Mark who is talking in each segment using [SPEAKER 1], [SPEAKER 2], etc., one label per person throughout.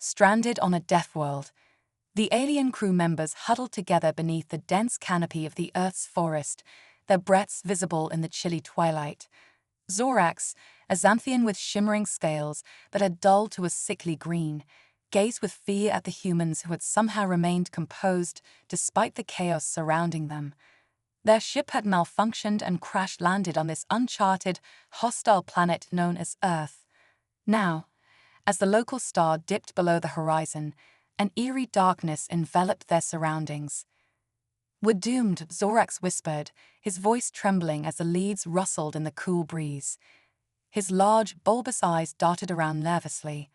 [SPEAKER 1] Stranded on a death world, the alien crew members huddled together beneath the dense canopy of the Earth's forest, their breaths visible in the chilly twilight. Zorax, a Xanthian with shimmering scales that had dulled to a sickly green, gazed with fear at the humans who had somehow remained composed despite the chaos surrounding them. Their ship had malfunctioned and crash-landed on this uncharted, hostile planet known as Earth. Now, as the local star dipped below the horizon, an eerie darkness enveloped their surroundings. "We're doomed," Zorax whispered, his voice trembling as the leaves rustled in the cool breeze. His large, bulbous eyes darted around nervously.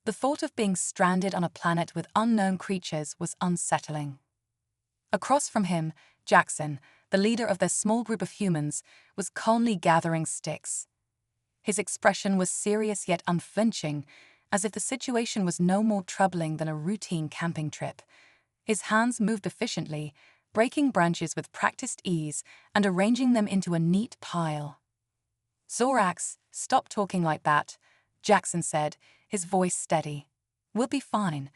[SPEAKER 1] The thought of being stranded on a planet with unknown creatures was unsettling. Across from him, Jackson, the leader of their small group of humans, was calmly gathering sticks. His expression was serious yet unflinching, as if the situation was no more troubling than a routine camping trip. His hands moved efficiently, breaking branches with practiced ease and arranging them into a neat pile. "Zorax, stop talking like that," Jackson said, his voice steady. "We'll be fine.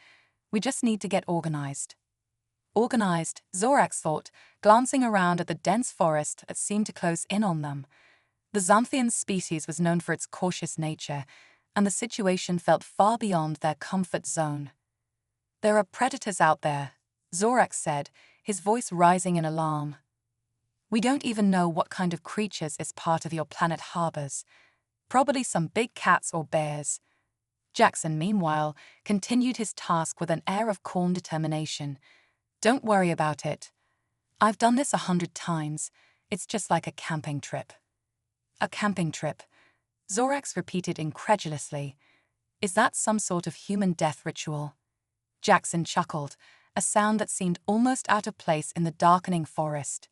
[SPEAKER 1] We just need to get organized." Organized, Zorax thought, glancing around at the dense forest that seemed to close in on them. The Xanthian species was known for its cautious nature, and the situation felt far beyond their comfort zone. "There are predators out there," Zorax said, his voice rising in alarm. "We don't even know what kind of creatures this part of your planet harbors. Probably some big cats or bears." Jackson, meanwhile, continued his task with an air of calm determination. "Don't worry about it. I've done this 100 times. It's just like a camping trip." "A camping trip?" Zorax repeated incredulously. "Is that some sort of human death ritual?" Jackson chuckled, a sound that seemed almost out of place in the darkening forest.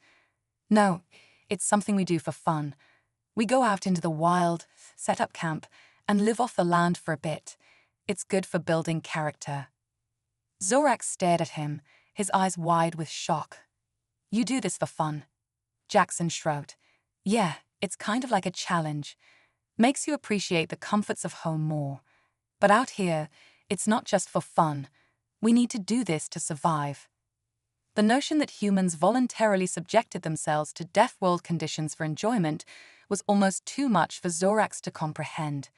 [SPEAKER 1] "No, it's something we do for fun. We go out into the wild, set up camp, and live off the land for a bit. It's good for building character." Zorax stared at him, his eyes wide with shock. "You do this for fun?" Jackson shrugged. "Yeah, it's kind of like a challenge. Makes you appreciate the comforts of home more. But out here, it's not just for fun. We need to do this to survive." The notion that humans voluntarily subjected themselves to death-world conditions for enjoyment was almost too much for Zorax to comprehend.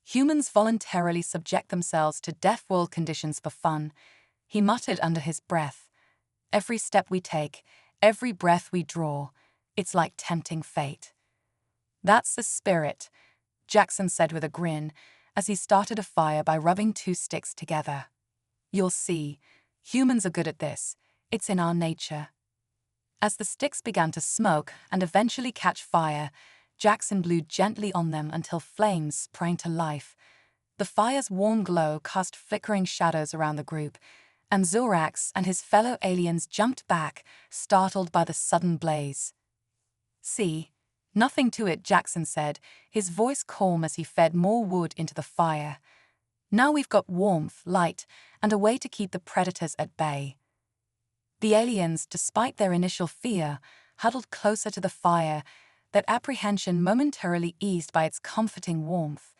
[SPEAKER 1] Humans voluntarily subject themselves to death-world conditions for fun, he muttered under his breath. "Every step we take, every breath we draw, it's like tempting fate." "That's the spirit," Jackson said with a grin, as he started a fire by rubbing two sticks together. "You'll see, humans are good at this. It's in our nature." As the sticks began to smoke and eventually catch fire, Jackson blew gently on them until flames sprang to life. The fire's warm glow cast flickering shadows around the group, and Zorax and his fellow aliens jumped back, startled by the sudden blaze. "See, nothing to it," Jackson said, his voice calm as he fed more wood into the fire. "Now we've got warmth, light, and a way to keep the predators at bay." The aliens, despite their initial fear, huddled closer to the fire, their apprehension momentarily eased by its comforting warmth.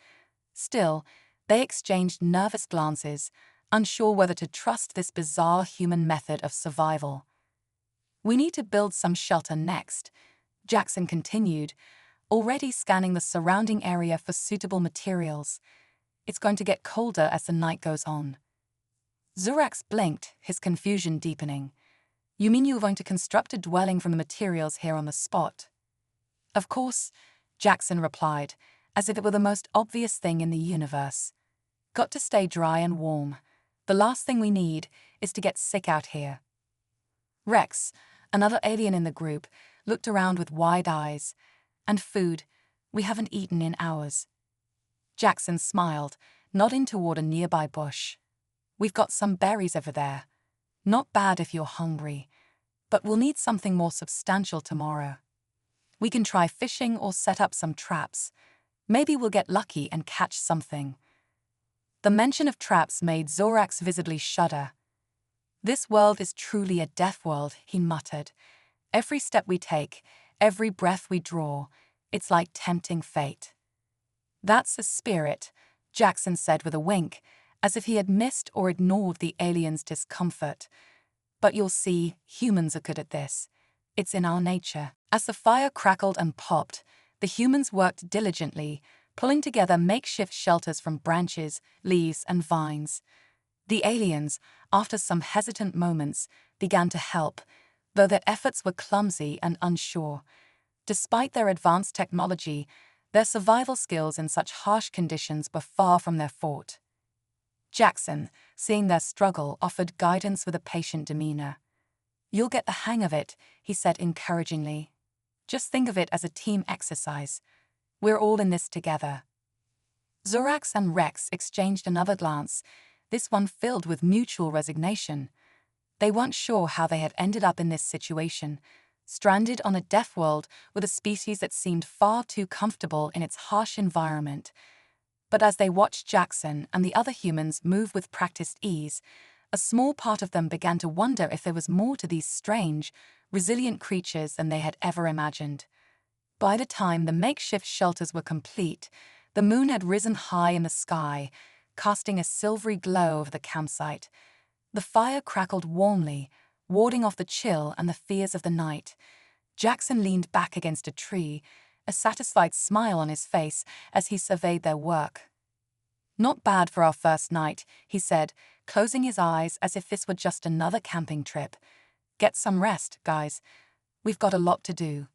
[SPEAKER 1] Still, they exchanged nervous glances, unsure whether to trust this bizarre human method of survival. "We need to build some shelter next," Jackson continued, already scanning the surrounding area for suitable materials. "It's going to get colder as the night goes on." Zorax blinked, his confusion deepening. "You mean you're going to construct a dwelling from the materials here on the spot?" "Of course," Jackson replied, as if it were the most obvious thing in the universe. "Got to stay dry and warm. The last thing we need is to get sick out here." Rex, another alien in the group, looked around with wide eyes. "And food. We haven't eaten in hours." Jackson smiled, nodding toward a nearby bush. "We've got some berries over there. Not bad if you're hungry. But we'll need something more substantial tomorrow. We can try fishing or set up some traps. Maybe we'll get lucky and catch something." The mention of traps made Zorax visibly shudder. "This world is truly a death world," he muttered. "Every step we take, every breath we draw, it's like tempting fate." "That's the spirit," Jackson said with a wink, as if he had missed or ignored the alien's discomfort. But you'll see, humans are good at this. It's in our nature. As the fire crackled and popped, the humans worked diligently, pulling together makeshift shelters from branches, leaves, and vines. The aliens, after some hesitant moments, began to help, though their efforts were clumsy and unsure. Despite their advanced technology, their survival skills in such harsh conditions were far from their forte. Jackson, seeing their struggle, offered guidance with a patient demeanor. "You'll get the hang of it," he said encouragingly. "Just think of it as a team exercise. We're all in this together." Zorax and Rex exchanged another glance, this one filled with mutual resignation. They weren't sure how they had ended up in this situation, stranded on a death world with a species that seemed far too comfortable in its harsh environment. But as they watched Jackson and the other humans move with practiced ease, a small part of them began to wonder if there was more to these strange, resilient creatures than they had ever imagined. By the time the makeshift shelters were complete, the moon had risen high in the sky, casting a silvery glow over the campsite. The fire crackled warmly, warding off the chill and the fears of the night. Jackson leaned back against a tree, a satisfied smile on his face as he surveyed their work. "Not bad for our first night," he said, closing his eyes as if this were just another camping trip. "Get some rest, guys. We've got a lot to do."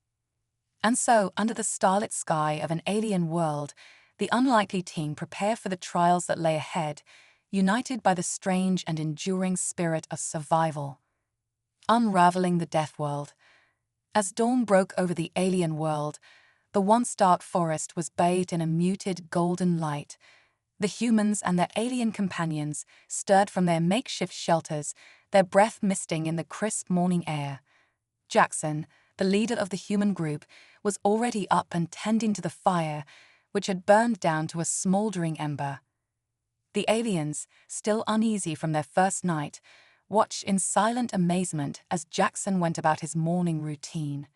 [SPEAKER 1] And so, under the starlit sky of an alien world, the unlikely team prepare for the trials that lay ahead, united by the strange and enduring spirit of survival. Unraveling the death world. As dawn broke over the alien world, the once dark forest was bathed in a muted golden light. The humans and their alien companions stirred from their makeshift shelters, their breath misting in the crisp morning air. Jackson, the leader of the human group, was already up and tending to the fire, which had burned down to a smoldering ember. The aliens, still uneasy from their first night, watched in silent amazement as Jackson went about his morning routine.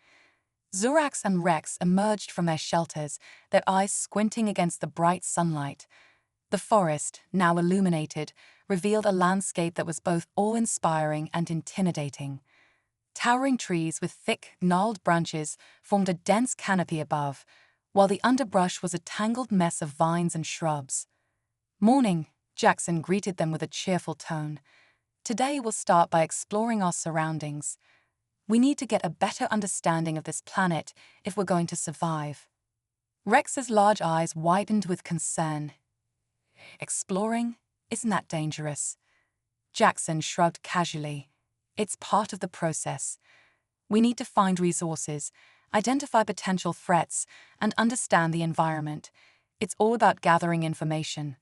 [SPEAKER 1] Zorax and Rex emerged from their shelters, their eyes squinting against the bright sunlight. The forest, now illuminated, revealed a landscape that was both awe-inspiring and intimidating. Towering trees with thick, gnarled branches formed a dense canopy above, while the underbrush was a tangled mess of vines and shrubs. "Morning," Jackson greeted them with a cheerful tone. "Today we'll start by exploring our surroundings. We need to get a better understanding of this planet if we're going to survive." Rex's large eyes widened with concern. "Exploring? Isn't that dangerous?" Jackson shrugged casually. "It's part of the process. We need to find resources, identify potential threats, and understand the environment. It's all about gathering information."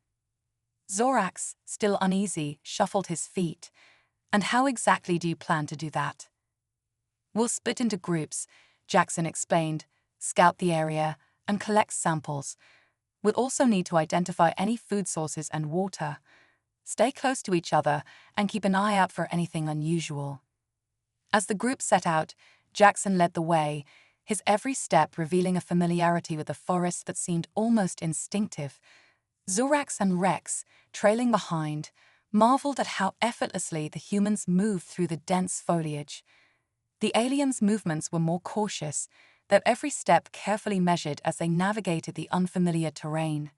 [SPEAKER 1] Zorax, still uneasy, shuffled his feet. "And how exactly do you plan to do that?" "We'll split into groups," Jackson explained, "scout the area, and collect samples. We'll also need to identify any food sources and water. Stay close to each other and keep an eye out for anything unusual." As the group set out, Jackson led the way, his every step revealing a familiarity with the forest that seemed almost instinctive. Zorax and Rex, trailing behind, marveled at how effortlessly the humans moved through the dense foliage. The aliens' movements were more cautious, their every step carefully measured as they navigated the unfamiliar terrain.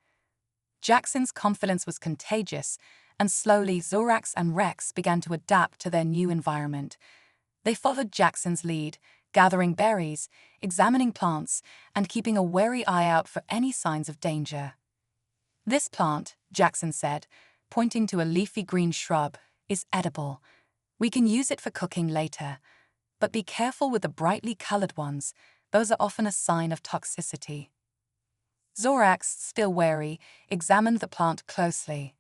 [SPEAKER 1] Jackson's confidence was contagious, and slowly Zorax and Rex began to adapt to their new environment. They followed Jackson's lead, gathering berries, examining plants, and keeping a wary eye out for any signs of danger. "This plant," Jackson said, pointing to a leafy green shrub, "is edible. We can use it for cooking later. But be careful with the brightly colored ones. Those are often a sign of toxicity." Zorax, still wary, examined the plant closely.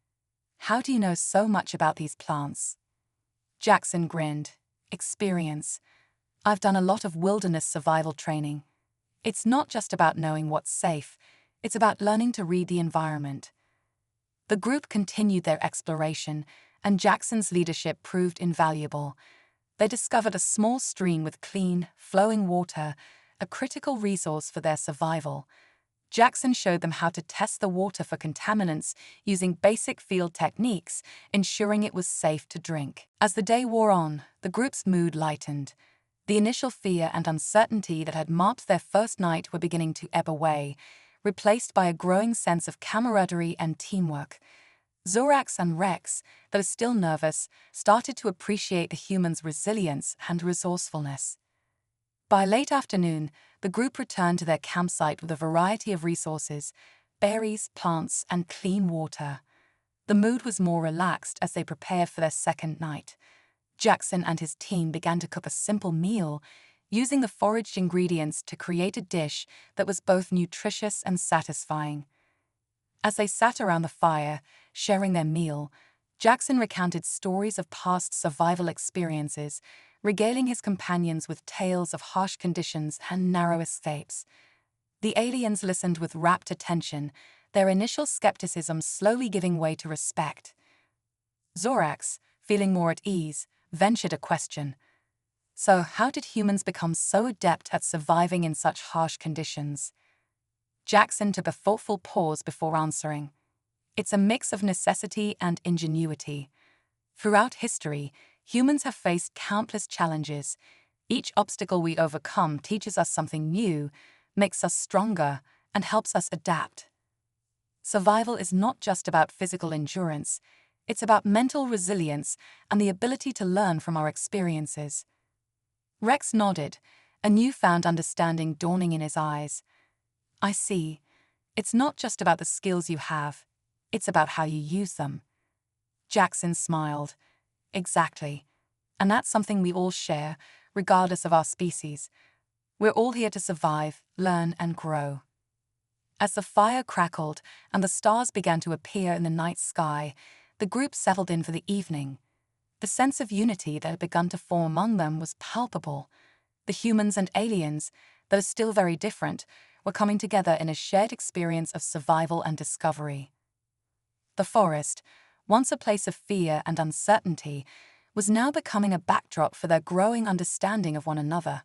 [SPEAKER 1] "How do you know so much about these plants?" Jackson grinned. "Experience. I've done a lot of wilderness survival training. It's not just about knowing what's safe, it's about learning to read the environment." The group continued their exploration, and Jackson's leadership proved invaluable. They discovered a small stream with clean, flowing water, a critical resource for their survival. Jackson showed them how to test the water for contaminants using basic field techniques, ensuring it was safe to drink. As the day wore on, the group's mood lightened. The initial fear and uncertainty that had marked their first night were beginning to ebb away, replaced by a growing sense of camaraderie and teamwork. Zorax and Rex, that are still nervous, started to appreciate the humans' resilience and resourcefulness. By late afternoon, the group returned to their campsite with a variety of resources: berries, plants, and clean water. The mood was more relaxed as they prepared for their second night. Jackson and his team began to cook a simple meal, using the foraged ingredients to create a dish that was both nutritious and satisfying. As they sat around the fire, sharing their meal, Jackson recounted stories of past survival experiences, regaling his companions with tales of harsh conditions and narrow escapes. The aliens listened with rapt attention, their initial skepticism slowly giving way to respect. Zorax, feeling more at ease, ventured a question. So, how did humans become so adept at surviving in such harsh conditions? Jackson took a thoughtful pause before answering. It's a mix of necessity and ingenuity. Throughout history, humans have faced countless challenges. Each obstacle we overcome teaches us something new, makes us stronger, and helps us adapt. Survival is not just about physical endurance, it's about mental resilience and the ability to learn from our experiences. Rex nodded, a newfound understanding dawning in his eyes. I see. It's not just about the skills you have, it's about how you use them. Jackson smiled. Exactly. And that's something we all share, regardless of our species. We're all here to survive, learn, and grow. As the fire crackled and the stars began to appear in the night sky, the group settled in for the evening. The sense of unity that had begun to form among them was palpable. The humans and aliens, that are still very different, were coming together in a shared experience of survival and discovery. The forest, once a place of fear and uncertainty, was now becoming a backdrop for their growing understanding of one another.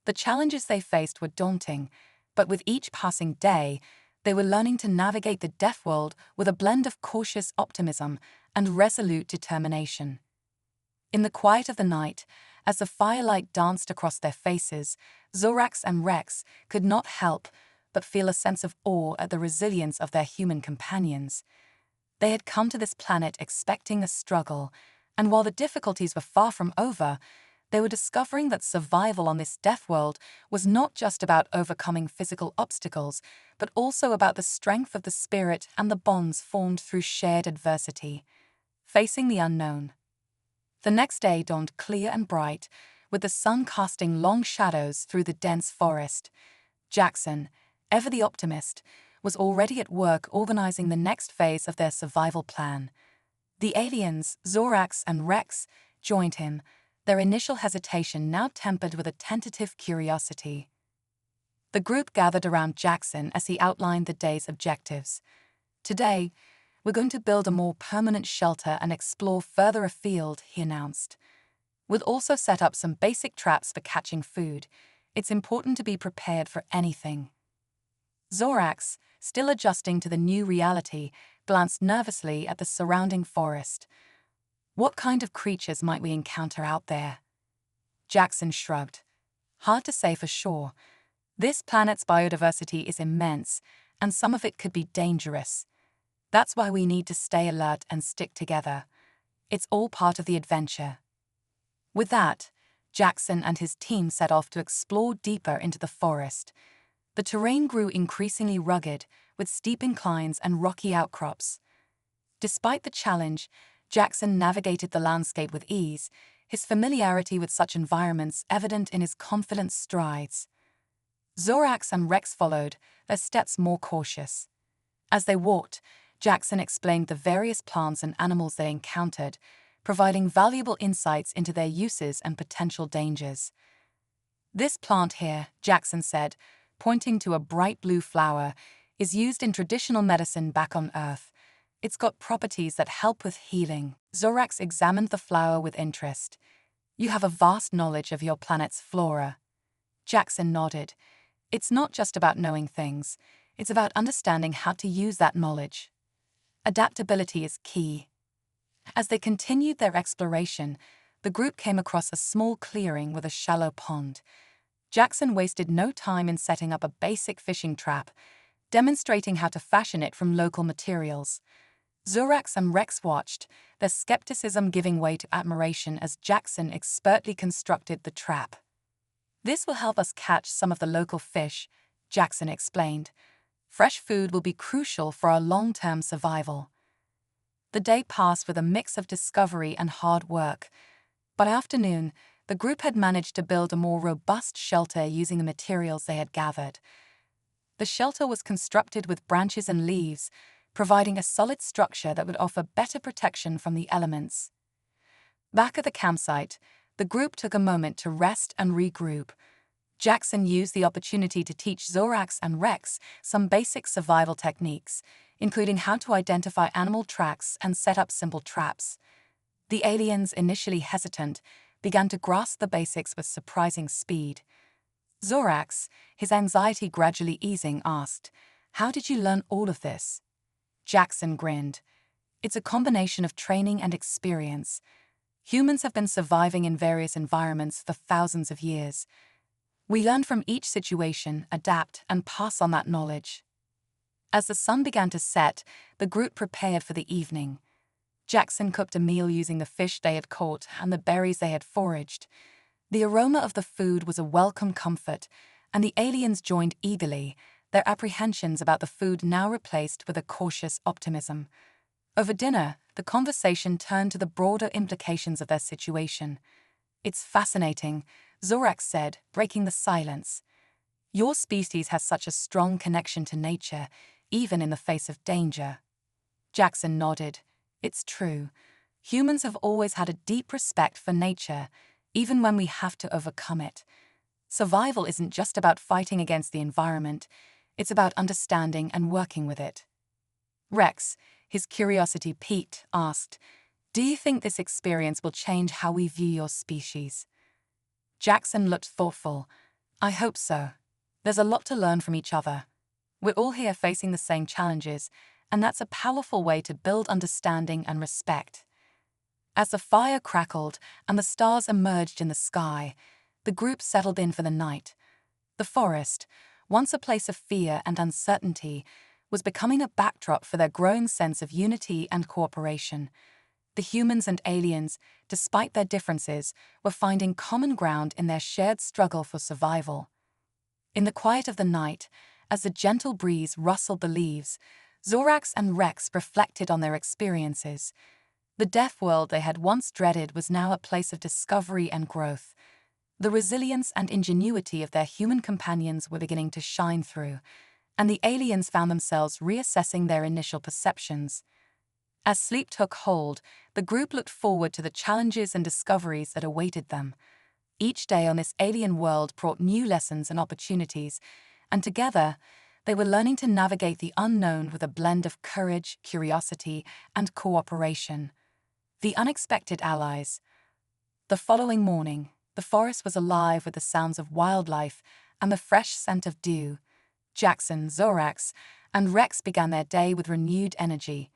[SPEAKER 1] The challenges they faced were daunting, but with each passing day, they were learning to navigate the Deathworld with a blend of cautious optimism and resolute determination. In the quiet of the night, as the firelight danced across their faces, Zorax and Rex could not help but feel a sense of awe at the resilience of their human companions. They had come to this planet expecting a struggle, and while the difficulties were far from over, they were discovering that survival on this Deathworld was not just about overcoming physical obstacles, but also about the strength of the spirit and the bonds formed through shared adversity. Facing the unknown. The next day dawned clear and bright, with the sun casting long shadows through the dense forest. Jackson, ever the optimist, was already at work organizing the next phase of their survival plan. The aliens, Zorax and Rex, joined him, their initial hesitation now tempered with a tentative curiosity. The group gathered around Jackson as he outlined the day's objectives. Today, we're going to build a more permanent shelter and explore further afield, he announced. We'll also set up some basic traps for catching food. It's important to be prepared for anything. Zorax, still adjusting to the new reality, glanced nervously at the surrounding forest. What kind of creatures might we encounter out there? Jackson shrugged. Hard to say for sure. This planet's biodiversity is immense, and some of it could be dangerous. That's why we need to stay alert and stick together. It's all part of the adventure. With that, Jackson and his team set off to explore deeper into the forest. The terrain grew increasingly rugged, with steep inclines and rocky outcrops. Despite the challenge, Jackson navigated the landscape with ease, his familiarity with such environments evident in his confident strides. Zorax and Rex followed, their steps more cautious. As they walked, Jackson explained the various plants and animals they encountered, providing valuable insights into their uses and potential dangers. This plant here, Jackson said, pointing to a bright blue flower, is used in traditional medicine back on Earth. It's got properties that help with healing. Zorax examined the flower with interest. You have a vast knowledge of your planet's flora. Jackson nodded. It's not just about knowing things. It's about understanding how to use that knowledge. Adaptability is key. As they continued their exploration, the group came across a small clearing with a shallow pond. Jackson wasted no time in setting up a basic fishing trap, demonstrating how to fashion it from local materials. Zorax and Rex watched, their skepticism giving way to admiration as Jackson expertly constructed the trap. "This will help us catch some of the local fish," Jackson explained. "Fresh food will be crucial for our long-term survival." The day passed with a mix of discovery and hard work. By afternoon, the group had managed to build a more robust shelter using the materials they had gathered. The shelter was constructed with branches and leaves, providing a solid structure that would offer better protection from the elements. Back at the campsite, the group took a moment to rest and regroup. Jackson used the opportunity to teach Zorax and Rex some basic survival techniques, including how to identify animal tracks and set up simple traps. The aliens, initially hesitant, began to grasp the basics with surprising speed. Zorax, his anxiety gradually easing, asked, "How did you learn all of this?" Jackson grinned. "It's a combination of training and experience. Humans have been surviving in various environments for thousands of years. We learn from each situation, adapt, and pass on that knowledge." As the sun began to set, the group prepared for the evening. Jackson cooked a meal using the fish they had caught and the berries they had foraged. The aroma of the food was a welcome comfort, and the aliens joined eagerly, their apprehensions about the food now replaced with a cautious optimism. Over dinner, the conversation turned to the broader implications of their situation. "It's fascinating," Zorax said, breaking the silence. "Your species has such a strong connection to nature, even in the face of danger." Jackson nodded. "It's true. Humans have always had a deep respect for nature, even when we have to overcome it. Survival isn't just about fighting against the environment, it's about understanding and working with it." Rex, his curiosity piqued, asked, "Do you think this experience will change how we view your species?" Jackson looked thoughtful. "I hope so. There's a lot to learn from each other. We're all here facing the same challenges, and that's a powerful way to build understanding and respect." As the fire crackled and the stars emerged in the sky, the group settled in for the night. The forest, once a place of fear and uncertainty, was becoming a backdrop for their growing sense of unity and cooperation. The humans and aliens, despite their differences, were finding common ground in their shared struggle for survival. In the quiet of the night, as the gentle breeze rustled the leaves, Zorax and Rex reflected on their experiences. The death world they had once dreaded was now a place of discovery and growth. The resilience and ingenuity of their human companions were beginning to shine through, and the aliens found themselves reassessing their initial perceptions. As sleep took hold, the group looked forward to the challenges and discoveries that awaited them. Each day on this alien world brought new lessons and opportunities, and together, they were learning to navigate the unknown with a blend of courage, curiosity, and cooperation. The unexpected allies. The following morning, the forest was alive with the sounds of wildlife and the fresh scent of dew. Jackson, Zorax, and Rex began their day with renewed energy.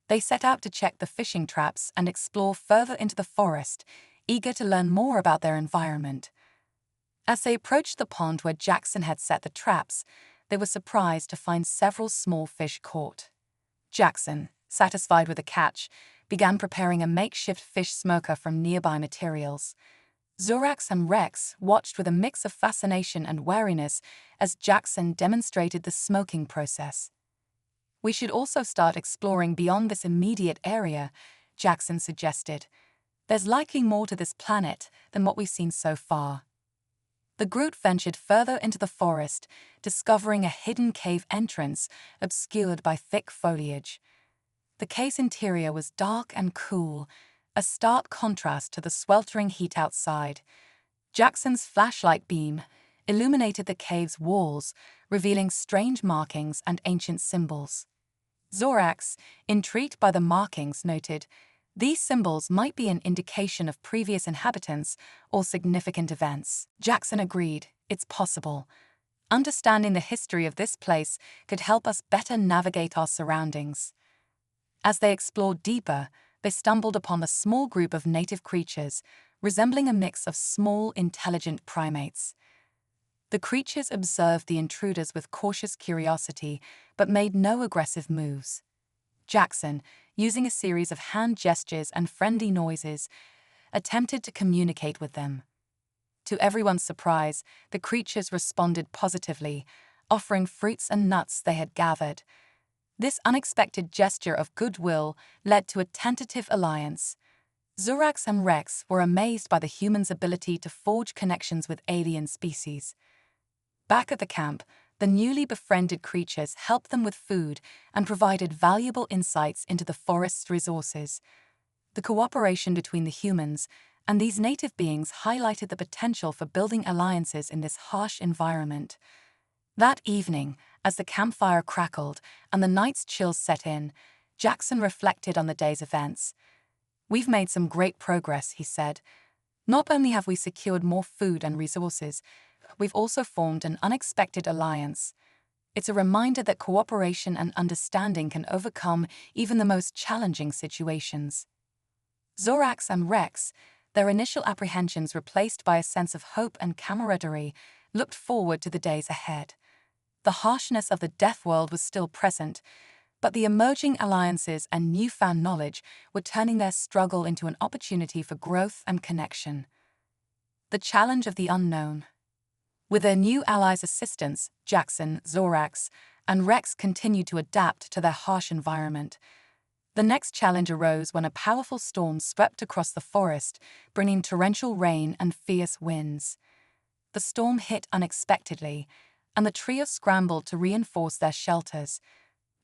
[SPEAKER 1] They set out to check the fishing traps and explore further into the forest, eager to learn more about their environment. As they approached the pond where Jackson had set the traps, they were surprised to find several small fish caught. Jackson, satisfied with the catch, began preparing a makeshift fish smoker from nearby materials. Zorax and Rex watched with a mix of fascination and wariness as Jackson demonstrated the smoking process. "We should also start exploring beyond this immediate area," Jackson suggested. "There's likely more to this planet than what we've seen so far." The group ventured further into the forest, discovering a hidden cave entrance obscured by thick foliage. The cave's interior was dark and cool, a stark contrast to the sweltering heat outside. Jackson's flashlight beam illuminated the cave's walls, revealing strange markings and ancient symbols. Zorax, intrigued by the markings, noted, "These symbols might be an indication of previous inhabitants or significant events." Jackson agreed, "It's possible. Understanding the history of this place could help us better navigate our surroundings. As they explored deeper, they stumbled upon a small group of native creatures, resembling a mix of small, intelligent primates. The creatures observed the intruders with cautious curiosity, but made no aggressive moves. Jackson, using a series of hand gestures and friendly noises, attempted to communicate with them. To everyone's surprise, the creatures responded positively, offering fruits and nuts they had gathered. This unexpected gesture of goodwill led to a tentative alliance. Zorax and Rex were amazed by the humans' ability to forge connections with alien species. Back at the camp, the newly befriended creatures helped them with food and provided valuable insights into the forest's resources. The cooperation between the humans and these native beings highlighted the potential for building alliances in this harsh environment. That evening, as the campfire crackled and the night's chills set in, Jackson reflected on the day's events. "We've made some great progress," he said. "Not only have we secured more food and resources, we've also formed an unexpected alliance. It's a reminder that cooperation and understanding can overcome even the most challenging situations." Zorax and Rex, their initial apprehensions replaced by a sense of hope and camaraderie, looked forward to the days ahead. The harshness of the death world was still present, but the emerging alliances and newfound knowledge were turning their struggle into an opportunity for growth and connection. The challenge of the unknown. With their new allies' assistance, Jackson, Zorax, and Rex continued to adapt to their harsh environment. The next challenge arose when a powerful storm swept across the forest, bringing torrential rain and fierce winds. The storm hit unexpectedly, and the trio scrambled to reinforce their shelters.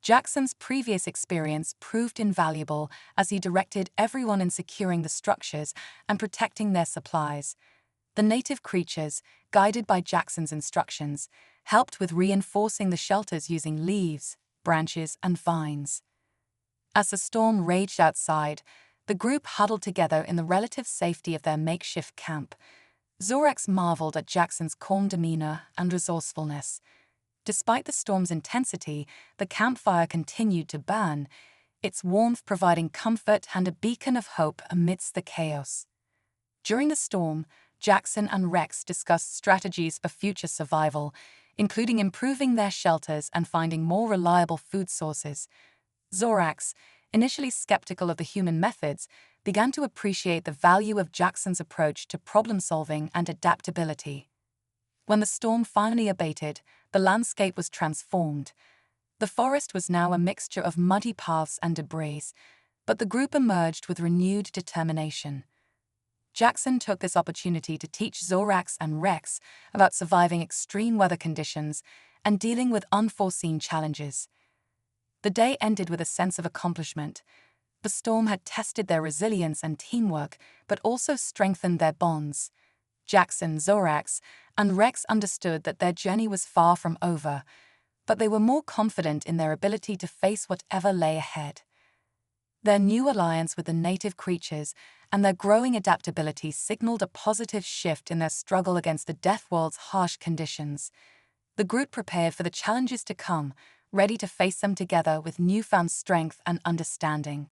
[SPEAKER 1] Jackson's previous experience proved invaluable as he directed everyone in securing the structures and protecting their supplies. The native creatures, guided by Jackson's instructions, helped with reinforcing the shelters using leaves, branches, and vines. As the storm raged outside, the group huddled together in the relative safety of their makeshift camp. Zorax marveled at Jackson's calm demeanor and resourcefulness. Despite the storm's intensity, the campfire continued to burn, its warmth providing comfort and a beacon of hope amidst the chaos. During the storm, Jackson and Rex discussed strategies for future survival, including improving their shelters and finding more reliable food sources. Zorax, initially skeptical of the human methods, began to appreciate the value of Jackson's approach to problem-solving and adaptability. When the storm finally abated, the landscape was transformed. The forest was now a mixture of muddy paths and debris, but the group emerged with renewed determination. Jackson took this opportunity to teach Zorax and Rex about surviving extreme weather conditions and dealing with unforeseen challenges. The day ended with a sense of accomplishment. The storm had tested their resilience and teamwork, but also strengthened their bonds. Jackson, Zorax, and Rex understood that their journey was far from over, but they were more confident in their ability to face whatever lay ahead. Their new alliance with the native creatures and their growing adaptability signaled a positive shift in their struggle against the Deathworld's harsh conditions. The group prepared for the challenges to come, ready to face them together with newfound strength and understanding.